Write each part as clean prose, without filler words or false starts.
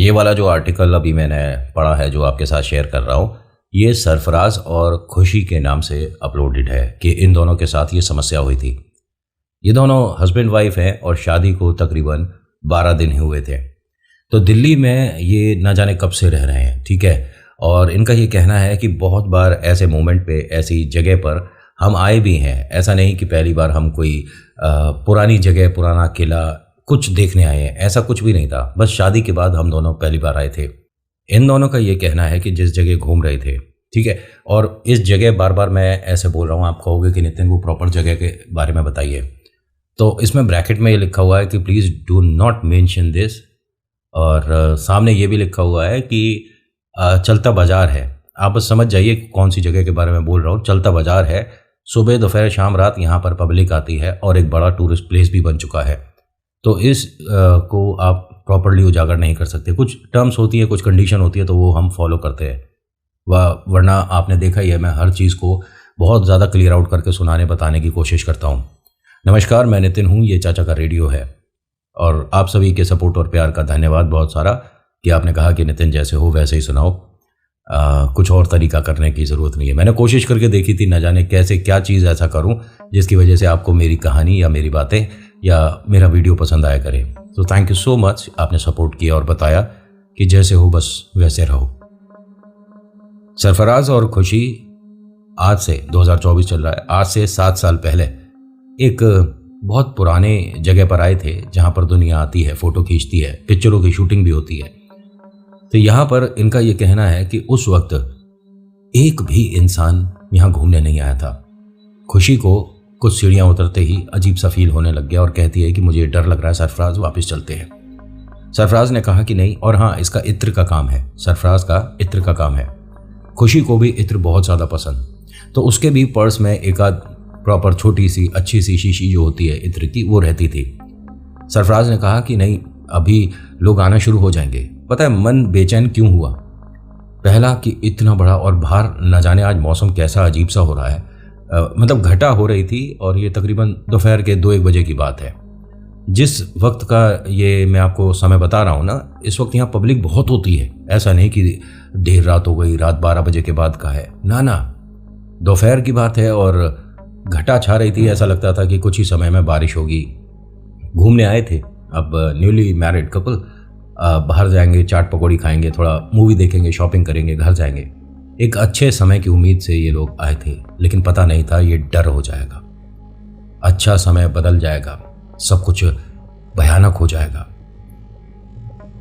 ये वाला जो आर्टिकल अभी मैंने पढ़ा है जो आपके साथ शेयर कर रहा हूँ, ये सरफराज और खुशी के नाम से अपलोडेड है कि इन दोनों के साथ ये समस्या हुई थी। ये दोनों हस्बैंड वाइफ हैं और शादी को तकरीबन 12 दिन ही हुए थे। तो दिल्ली में ये ना जाने कब से रह रहे हैं, ठीक है। और इनका ये कहना है कि बहुत बार ऐसे मोमेंट पे, ऐसी जगह पर हम आए भी हैं। ऐसा नहीं कि पहली बार हम कोई पुरानी जगह, पुराना किला कुछ देखने आए हैं, ऐसा कुछ भी नहीं था। बस शादी के बाद हम दोनों पहली बार आए थे। इन दोनों का ये कहना है कि जिस जगह घूम रहे थे, ठीक है, और इस जगह बार बार मैं ऐसे बोल रहा हूँ, आप कहोगे कि नितिन वो प्रॉपर जगह के बारे में बताइए। तो इसमें ब्रैकेट में ये लिखा हुआ है कि please do not mention this, और सामने ये भी लिखा हुआ है कि चलता बाज़ार है। आप बस समझ जाइए कौन सी जगह के बारे में बोल रहा हूँ। चलता बाज़ार है, सुबह दोपहर शाम रात यहाँ पर पब्लिक आती है और एक बड़ा टूरिस्ट प्लेस भी बन चुका है। तो इस को आप प्रॉपर्ली उजागर नहीं कर सकते। कुछ टर्म्स होती है, कुछ कंडीशन होती है, तो वो हम फॉलो करते हैं। वरना आपने देखा ही है, मैं हर चीज़ को बहुत ज़्यादा क्लियर आउट करके सुनाने बताने की कोशिश करता हूँ। नमस्कार, मैं नितिन हूँ, ये चाचा का रेडियो है। और आप सभी के सपोर्ट और प्यार का धन्यवाद बहुत सारा कि आपने कहा कि नितिन जैसे हो वैसे ही सुनाओ, कुछ और तरीका करने की ज़रूरत नहीं है। मैंने कोशिश करके देखी थी, न जाने कैसे क्या चीज़ ऐसा करूं जिसकी वजह से आपको मेरी कहानी या मेरी बातें या मेरा वीडियो पसंद आया करे। तो थैंक यू सो मच, आपने सपोर्ट किया और बताया कि जैसे हो बस वैसे रहो। सरफराज और खुशी आज से 2024 चल रहा है, आज से 7 साल पहले एक बहुत पुराने जगह पर आए थे जहाँ पर दुनिया आती है, फ़ोटो खींचती है, पिक्चरों की शूटिंग भी होती है। तो यहाँ पर इनका ये कहना है कि उस वक्त एक भी इंसान यहाँ घूमने नहीं आया था। खुशी को कुछ सीढ़ियाँ उतरते ही अजीब सा फील होने लग गया और कहती है कि मुझे डर लग रहा है सरफराज, वापस चलते हैं। सरफराज ने कहा कि नहीं, और हाँ, इसका इत्र का काम है, सरफराज का इत्र का काम है। खुशी को भी इत्र बहुत ज़्यादा पसंद, तो उसके भी पर्स में एक आध प्रॉपर छोटी सी अच्छी सी शीशी जो होती है इत्र की, वो रहती थी। सरफराज ने कहा कि नहीं, अभी लोग आना शुरू हो जाएंगे। पता है मन बेचैन क्यों हुआ? पहला कि इतना बड़ा, और बाहर न जाने आज मौसम कैसा अजीब सा हो रहा है। मतलब घटा हो रही थी और ये तकरीबन दोपहर के 2-1 बजे की बात है। जिस वक्त का ये मैं आपको समय बता रहा हूँ ना, इस वक्त यहाँ पब्लिक बहुत होती है। ऐसा नहीं कि देर रात हो गई, रात 12 बजे के बाद का है, ना ना, दोपहर की बात है और घटा छा रही थी। ऐसा लगता था कि कुछ ही समय में बारिश होगी। घूमने आए थे, अब न्यूली मैरिड कपल, बाहर जाएंगे, चाट पकौड़ी खाएंगे, थोड़ा मूवी देखेंगे, शॉपिंग करेंगे, घर जाएंगे। एक अच्छे समय की उम्मीद से ये लोग आए थे, लेकिन पता नहीं था ये डर हो जाएगा। अच्छा समय बदल जाएगा, सब कुछ भयानक हो जाएगा।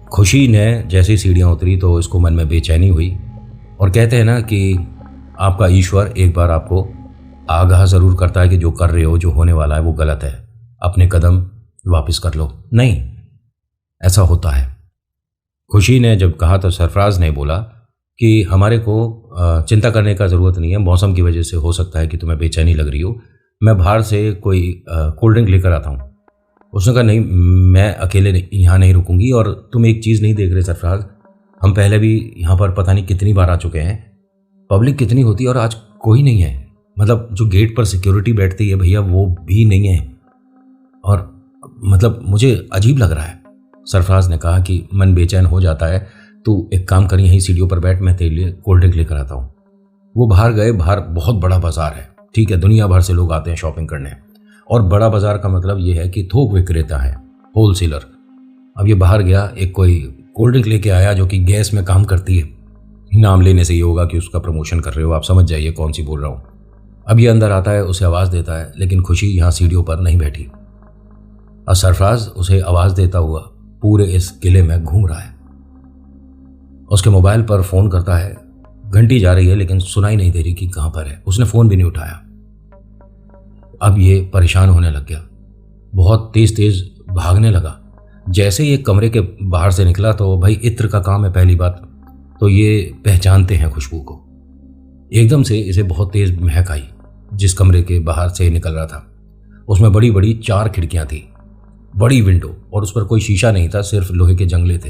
खुशी ने जैसी सीढ़ियाँ उतरी तो इसको मन में बेचैनी हुई, और कहते हैं ना कि आपका ईश्वर एक बार आपको आगाह ज़रूर करता है कि जो कर रहे हो, जो होने वाला है वो गलत है, अपने कदम वापस कर लो। नहीं, ऐसा होता है। खुशी ने जब कहा तो सरफराज ने बोला कि हमारे को चिंता करने का ज़रूरत नहीं है, मौसम की वजह से हो सकता है कि तुम्हें बेचैनी लग रही हो, मैं बाहर से कोई कोल्ड ड्रिंक लेकर आता हूँ। उसने कहा नहीं, मैं अकेले यहाँ नहीं रुकूंगी, और तुम एक चीज़ नहीं देख रहे सरफराज, हम पहले भी यहाँ पर पता नहीं कितनी बार आ चुके हैं, पब्लिक कितनी होती है और आज कोई नहीं है। मतलब जो गेट पर सिक्योरिटी बैठती है भैया, वो भी नहीं है, और मतलब मुझे अजीब लग रहा है। सरफराज ने कहा कि मन बेचैन हो जाता है, तू एक काम कर, यहीं सीढ़ियों पर बैठ, मैं तेरे लिए कोल्ड ड्रिंक लेकर आता हूँ। वो बाहर गए, बाहर बहुत बड़ा बाजार है, ठीक है, दुनिया भर से लोग आते हैं शॉपिंग करने, और बड़ा बाजार का मतलब ये है कि थोक विक्रेता है, होलसेलर। अब ये बाहर गया, एक कोई कोल्ड ड्रिंक लेके आया जो कि गैस में काम करती है। नाम लेने से ये होगा कि उसका प्रमोशन कर रहे हो, आप समझ जाइए कौन सी बोल रहा हूँ। अब ये अंदर आता है, उसे आवाज़ देता है, लेकिन खुशी यहाँ सीढ़ियों पर नहीं बैठी। और सरफराज उसे आवाज़ देता हुआ पूरे इस किले में घूम रहा है। उसके मोबाइल पर फ़ोन करता है, घंटी जा रही है लेकिन सुनाई नहीं दे रही कि कहाँ पर है। उसने फ़ोन भी नहीं उठाया। अब ये परेशान होने लग गया, बहुत तेज़ तेज़ भागने लगा। जैसे ये कमरे के बाहर से निकला तो भाई इत्र का काम है, पहली बात तो ये पहचानते हैं खुशबू को। एकदम से इसे बहुत तेज़ महक आई। जिस कमरे के बाहर से निकल रहा था उसमें बड़ी बड़ी 4 खिड़कियाँ थी, बड़ी विंडो, और उस पर कोई शीशा नहीं था, सिर्फ लोहे के जंगले थे।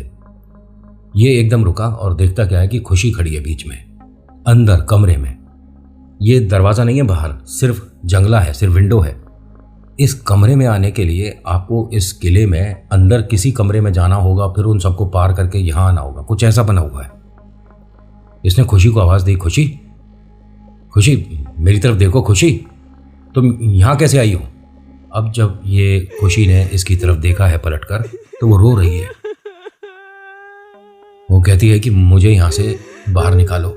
ये एकदम रुका और देखता क्या है कि खुशी खड़ी है बीच में, अंदर कमरे में। ये दरवाज़ा नहीं है बाहर, सिर्फ जंगला है, सिर्फ विंडो है। इस कमरे में आने के लिए आपको इस किले में अंदर किसी कमरे में जाना होगा, फिर उन सबको पार करके यहाँ आना होगा, कुछ ऐसा बना हुआ है। इसने खुशी को आवाज़ दी, खुशी, खुशी मेरी तरफ देखो, खुशी तुम यहाँ कैसे आई हो? अब जब ये खुशी ने इसकी तरफ देखा है पलटकर, तो वो रो रही है। वो कहती है कि मुझे यहाँ से बाहर निकालो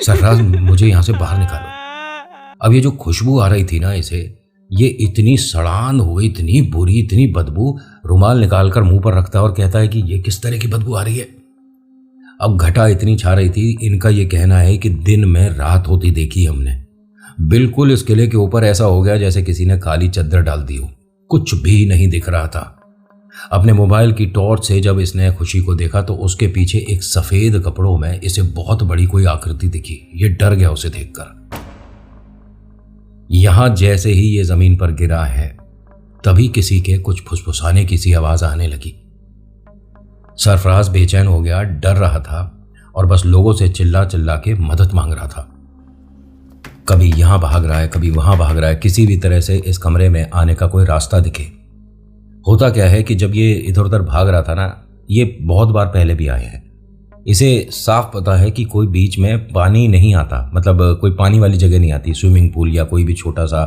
सरफराज, मुझे यहाँ से बाहर निकालो। अब ये जो खुशबू आ रही थी ना इसे, ये इतनी सड़ान हो गई, इतनी बुरी, इतनी बदबू। रुमाल निकालकर मुंह पर रखता है और कहता है कि ये किस तरह की बदबू आ रही है। अब घटा इतनी छा रही थी, इनका ये कहना है कि दिन में रात होती देखी हमने। बिल्कुल इस किले के ऊपर ऐसा हो गया जैसे किसी ने काली चद्दर डाल दी हो, कुछ भी नहीं दिख रहा था। अपने मोबाइल की टॉर्च से जब इसने खुशी को देखा तो उसके पीछे एक सफेद कपड़ों में इसे बहुत बड़ी कोई आकृति दिखी। ये डर गया उसे देखकर। यहां जैसे ही ये जमीन पर गिरा है, तभी किसी के कुछ फुसफुसाने की सी आवाज आने लगी। सरफराज बेचैन हो गया, डर रहा था और बस लोगों से चिल्ला चिल्ला के मदद मांग रहा था। कभी यहां भाग रहा है, कभी वहां भाग रहा है, किसी भी तरह से इस कमरे में आने का कोई रास्ता दिखे। होता क्या है कि जब ये इधर उधर भाग रहा था ना, ये बहुत बार पहले भी आए हैं, इसे साफ पता है कि कोई बीच में पानी नहीं आता, मतलब कोई पानी वाली जगह नहीं आती, स्विमिंग पूल या कोई भी छोटा सा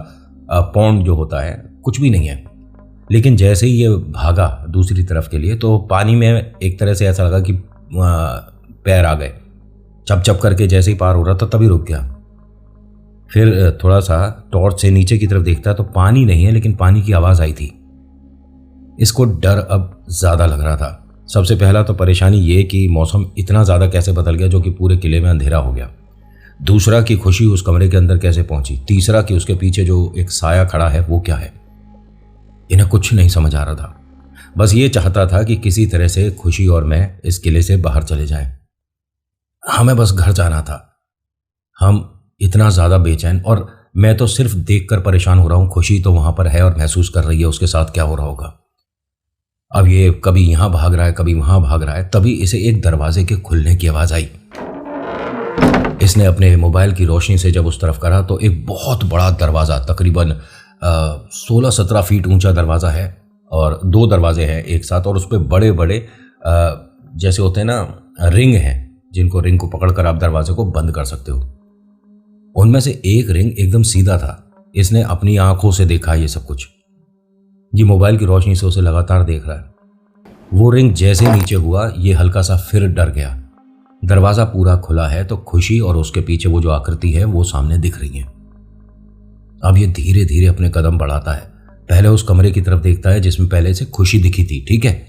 पॉन्ड जो होता है, कुछ भी नहीं है। लेकिन जैसे ही ये भागा दूसरी तरफ के लिए, तो पानी में एक तरह से ऐसा लगा कि पैर आ गए। चप चप करके जैसे ही पार हो रहा था तभी रुक गया। फिर थोड़ा सा टॉर्च से नीचे की तरफ देखता तो पानी नहीं है, लेकिन पानी की आवाज़ आई थी। इसको डर अब ज़्यादा लग रहा था। सबसे पहला तो परेशानी ये कि मौसम इतना ज़्यादा कैसे बदल गया जो कि पूरे किले में अंधेरा हो गया। दूसरा कि खुशी उस कमरे के अंदर कैसे पहुंची। तीसरा कि उसके पीछे जो एक साया खड़ा है वो क्या है। इन्हें कुछ नहीं समझ आ रहा था। बस ये चाहता था कि किसी तरह से खुशी और मैं इस किले से बाहर चले जाएं। हमें बस घर जाना था। हम इतना ज़्यादा बेचैन, और मैं तो सिर्फ देखकर परेशान हो रहा हूँ। खुशी तो वहाँ पर है और महसूस कर रही है उसके साथ क्या हो रहा होगा। अब ये कभी यहाँ भाग रहा है, कभी वहाँ भाग रहा है। तभी इसे एक दरवाजे के खुलने की आवाज़ आई। इसने अपने मोबाइल की रोशनी से जब उस तरफ करा तो एक बहुत बड़ा दरवाज़ा, तकरीबन 16-17 फीट ऊंचा दरवाज़ा है, और 2 दरवाजे हैं एक साथ, और उस पर बड़े बड़े जैसे होते हैं ना रिंग हैं, जिनको रिंग को पकड़कर आप दरवाजे को बंद कर सकते हो। उनमें से एक रिंग एकदम सीधा था। इसने अपनी आंखों से देखा ये सब कुछ। ये मोबाइल की रोशनी से उसे लगातार देख रहा है। वो रिंग जैसे नीचे हुआ, ये हल्का सा फिर डर गया। दरवाजा पूरा खुला है तो खुशी और उसके पीछे वो जो आकृति है वो सामने दिख रही है। अब ये धीरे धीरे अपने कदम बढ़ाता है। पहले उस कमरे की तरफ देखता है जिसमें पहले से खुशी दिखी थी, ठीक है,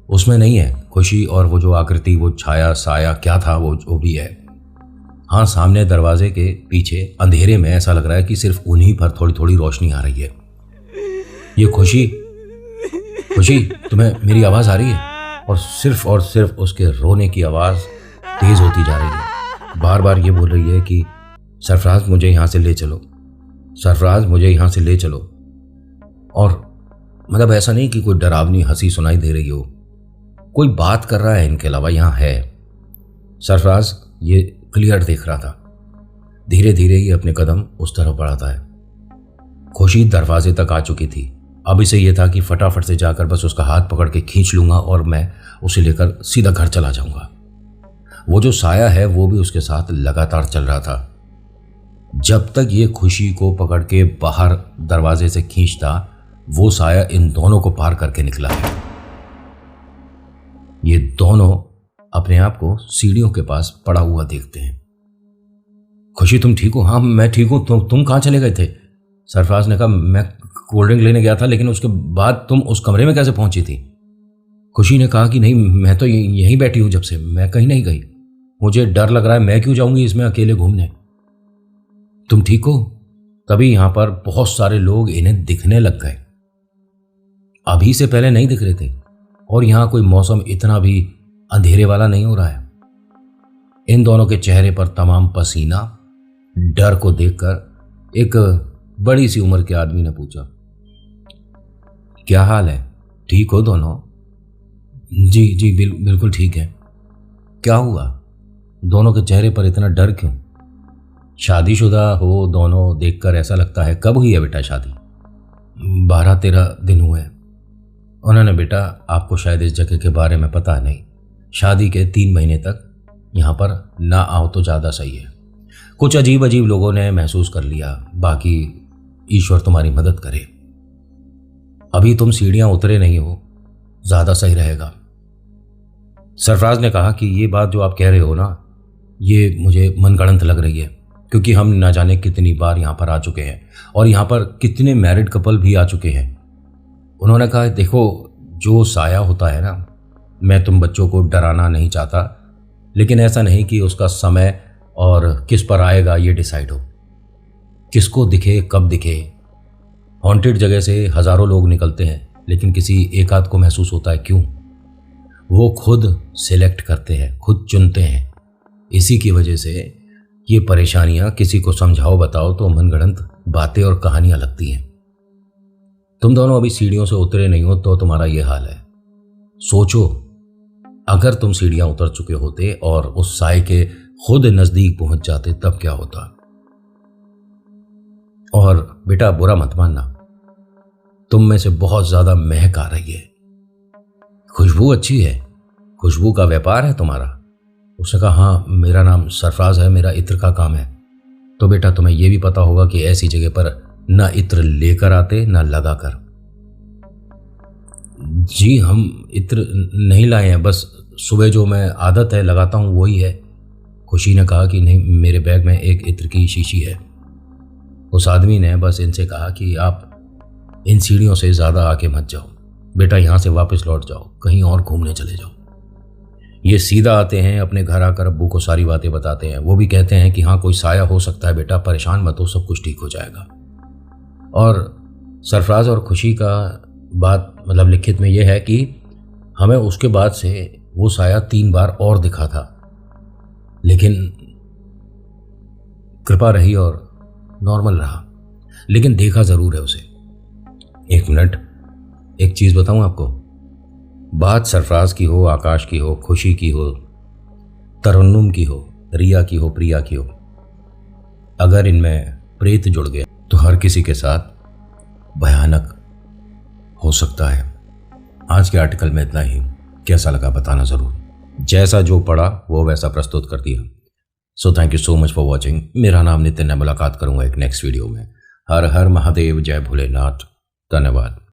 उसमें नहीं है खुशी, और वो जो आकृति, वो छाया साया क्या था वो जो भी है। हाँ, सामने दरवाजे के पीछे अंधेरे में ऐसा लग रहा है कि सिर्फ उन्हीं पर थोड़ी थोड़ी रोशनी आ रही है। ये खुशी, खुशी तुम्हें मेरी आवाज़ आ रही है? और सिर्फ उसके रोने की आवाज़ तेज़ होती जा रही है। बार बार ये बोल रही है कि सरफराज मुझे यहाँ से ले चलो, सरफराज मुझे यहाँ से ले चलो। और मतलब ऐसा नहीं कि कोई डरावनी हंसी सुनाई दे रही हो, कोई बात कर रहा है इनके अलावा यहाँ है। सरफराज ये क्लियर देख रहा था। धीरे धीरे ही अपने कदम उस तरफ बढ़ाता है। खुशी दरवाजे तक आ चुकी थी। अब इसे यह था कि फटाफट से जाकर बस उसका हाथ पकड़ के खींच लूंगा और मैं उसे लेकर सीधा घर चला जाऊंगा। वो जो साया है वो भी उसके साथ लगातार चल रहा था। जब तक ये खुशी को पकड़ के बाहर दरवाजे से खींचता, वो साया इन दोनों को पार करके निकला है। ये दोनों अपने आप को सीढ़ियों के पास पड़ा हुआ देखते हैं। खुशी तुम ठीक हो? हाँ मैं ठीक हूं। तुम कहाँ चले गए थे? सरफराज ने कहा मैं कोल्ड ड्रिंक लेने गया था, लेकिन उसके बाद तुम उस कमरे में कैसे पहुंची थी? खुशी ने कहा कि नहीं, मैं तो यहीं बैठी हूं जब से, मैं कहीं नहीं गई। मुझे डर लग रहा है, मैं क्यों जाऊंगी इसमें अकेले घूमने। तुम ठीक हो? तभी यहां पर बहुत सारे लोग इन्हें दिखने लग गए। अभी से पहले नहीं दिख रहे थे, और यहां कोई मौसम इतना भी अंधेरे वाला नहीं हो रहा है। इन दोनों के चेहरे पर तमाम पसीना। डर को देखकर एक बड़ी सी उम्र के आदमी ने पूछा, क्या हाल है? ठीक हो दोनों? जी जी बिल्कुल ठीक है। क्या हुआ? दोनों के चेहरे पर इतना डर क्यों? शादीशुदा हो दोनों देखकर ऐसा लगता है। कब हुई है बेटा शादी? 12-13 दिन हुए। उन्होंने, बेटा आपको शायद इस जगह के बारे में पता नहीं, शादी के 3 महीने तक यहाँ पर ना आओ तो ज़्यादा सही है। कुछ अजीब अजीब लोगों ने महसूस कर लिया, बाकी ईश्वर तुम्हारी मदद करे। अभी तुम सीढ़ियाँ उतरे नहीं हो, ज़्यादा सही रहेगा। सरफराज ने कहा कि ये बात जो आप कह रहे हो ना, ये मुझे मनगढ़ंत लग रही है, क्योंकि हम ना जाने कितनी बार यहाँ पर आ चुके हैं और यहाँ पर कितने मैरिड कपल भी आ चुके हैं। उन्होंने कहा, देखो जो साया होता है ना, मैं तुम बच्चों को डराना नहीं चाहता, लेकिन ऐसा नहीं कि उसका समय और किस पर आएगा ये डिसाइड हो, किसको दिखे कब दिखे। हॉन्टेड जगह से हज़ारों लोग निकलते हैं, लेकिन किसी एक आध को महसूस होता है। क्यों? वो खुद सिलेक्ट करते हैं, खुद चुनते हैं। इसी की वजह से ये परेशानियां किसी को समझाओ बताओ तो मनगढ़ंत बातें और कहानियां लगती हैं। तुम दोनों अभी सीढ़ियों से उतरे नहीं हो तो तुम्हारा ये हाल है। सोचो, अगर तुम सीढ़ियां उतर चुके होते और उस साए के खुद नजदीक पहुंच जाते तब क्या होता। और बेटा बुरा मत मानना, तुम में से बहुत ज्यादा महक आ रही है, खुशबू अच्छी है, खुशबू का व्यापार है तुम्हारा। उसने कहा, हाँ मेरा नाम सरफराज है, मेरा इत्र का काम है। तो बेटा तुम्हें यह भी पता होगा कि ऐसी जगह पर ना इत्र लेकर आते ना लगा कर। जी हम इत्र नहीं लाए हैं, बस सुबह जो मैं आदत है लगाता हूँ वही है। खुशी ने कहा कि नहीं, मेरे बैग में एक इत्र की शीशी है। उस आदमी ने बस इनसे कहा कि आप इन सीढ़ियों से ज़्यादा आगे मत जाओ बेटा, यहाँ से वापस लौट जाओ, कहीं और घूमने चले जाओ। ये सीधा आते हैं, अपने घर आकर अब्बू को सारी बातें बताते हैं। वो भी कहते हैं कि हाँ कोई साया हो सकता है बेटा, परेशान मत हो, सब कुछ ठीक हो जाएगा। और सरफराज और खुशी का बात मतलब लिखित में यह है कि हमें उसके बाद से वो साया 3 बार और दिखा था, लेकिन कृपा रही और नॉर्मल रहा, लेकिन देखा जरूर है उसे। 1 मिनट, एक चीज बताऊं आपको, बात सरफराज की हो, आकाश की हो, खुशी की हो, तरन्नुम की हो, रिया की हो, प्रिया की हो, अगर इनमें प्रेत जुड़ गया तो हर किसी के साथ भयानक हो सकता है। आज के आर्टिकल में इतना ही। कैसा लगा बताना जरूर। जैसा जो पढ़ा वो वैसा प्रस्तुत कर दिया। So thank you so much for watching. मेरा नाम नितिन है, मुलाकात करूंगा एक नेक्स्ट वीडियो में। हर हर महादेव, जय भोलेनाथ, धन्यवाद।